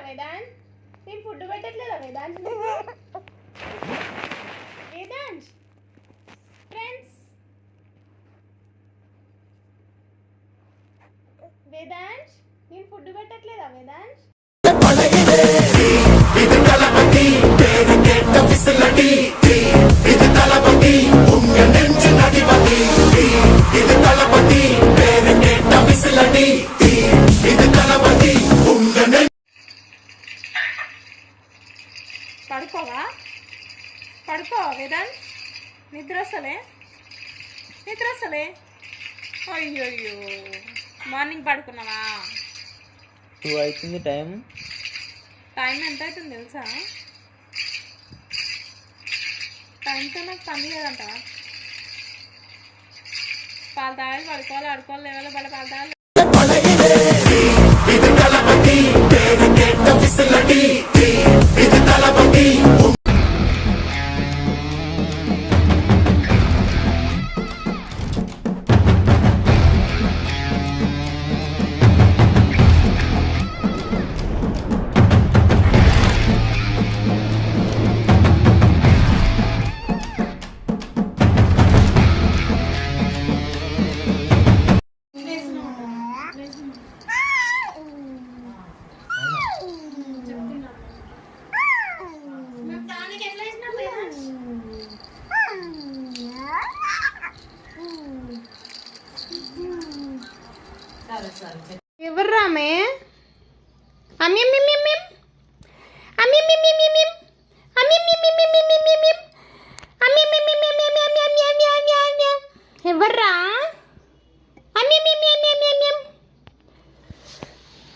వేదాంత్ నేను food పెట్టట్లేదా Vedant Vedant friends Vedant నేను food పెట్టట్లేదా Vedant పడుకోవా Vedant నిద్ర వస్తలే అయ్యో మార్నింగ్ పడుకున్నావా 2 అవుతుంది టైం ఎంత అవుతుంది తెలుసా టైంతో నాకు పని లేదంట పాలు తాగాలి పడుకోవాలి ఆడుకోవాలి లేవాలి పాలు తాగాలి ఎవరు రామే ఎవర్రా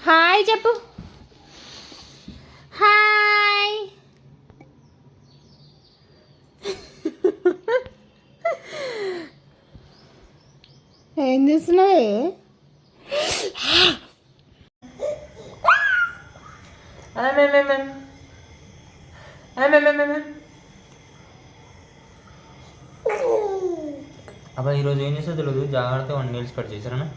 హాయ్ చెప్పు హాయ్ ఏం చేస్తున్నావే అబ్బా ఈరోజు ఏం చేస్తా తెలియదు జాగ్రత్తగా 1 నీల్స్ కట్ చేశారనా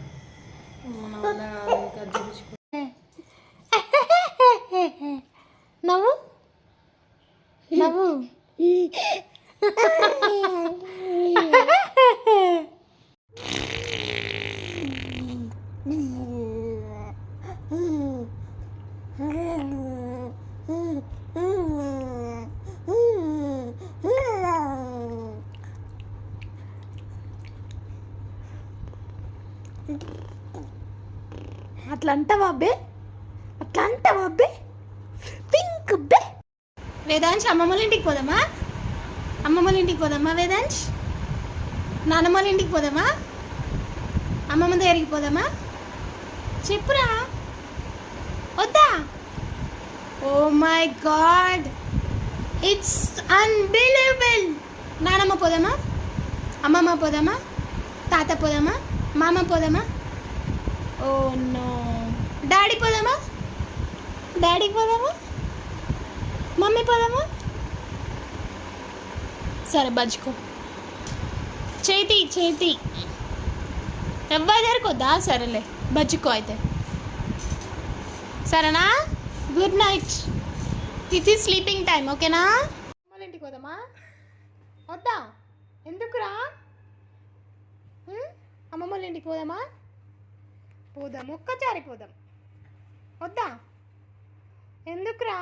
నవ్వు అట్లా అంటావా అబ్బే పింక్ బే వేదాంశ్ అమ్మమ్మల ఇంటికి పోదామా వేదాంశ్ నానమ్మల ఇంటికి పోదామా అమ్మమ్మ దగ్గరికి పోదామా చెప్పురా వద్దా oh my god it's unbelievable నానమ్మ పోదామా అమ్మమ్మ పోదామా తాత పోదామా మామ పోదామా ఓ నో డాడీ పోదామా మమ్మీ పోదామా సరే బజ్జుకో చేతి ఎవ్వరి దగ్గరికి వద్దా సరేలే బజ్జుకో అయితే సరేనా good night it is sleeping time ఓకేనా అమ్మమ్మ ఇంటికి పోదామా వద్దా ఎందుకురా అమ్మమ్మ ఇంటికి పోదామా ఒక్కసారి పోదాం వద్దా ఎందుకురా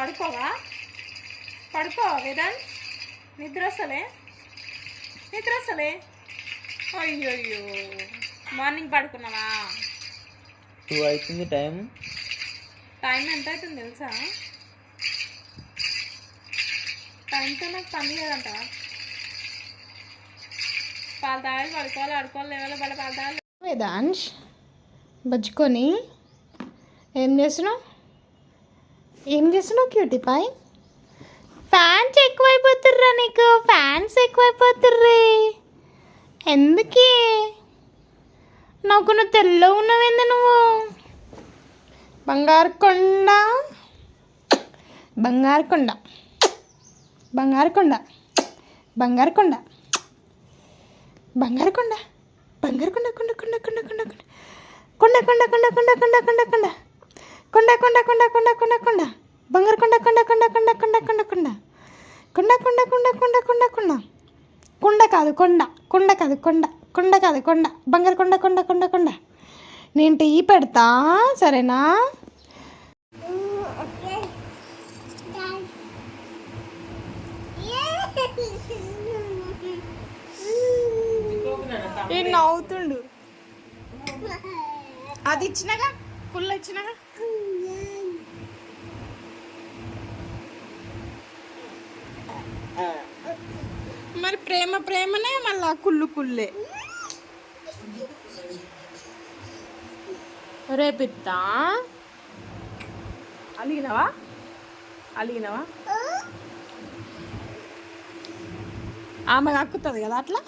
పడుకోవా వేదాంత్? నిద్ర వస్తలే అయ్యో మార్నింగ్ పడుకున్నావా? 2 అవుతుంది టైం ఎంత అవుతుంది తెలుసా? టైంతో నాకు పని లేదంట. పాలు తాగాలి, పడుకోవాలి లేవాలి, పాలు తాగాలి. వేదాంశ్ బజ్జుకొని ఏం చేస్తున్నావు క్యూటీ పాయ్? ఫ్యాన్స్ ఎక్కువైపోతుర్రా నీకు, ఎందుకే నాకు నువ్వు తెల్ల ఉన్నవేంది నువ్వు? బంగారు కొండ కొండ. నేను టీ పెడతా సరేనా? నవ్వుతుండు. అది ఇచ్చినాగా కుళ్ళ ఇచ్చినాగా. మరి ప్రేమనే మళ్ళా కుళ్ళే. రేపిత్తా. అలిగినవా? ఆమె కక్కుతుంది కదా అట్లా.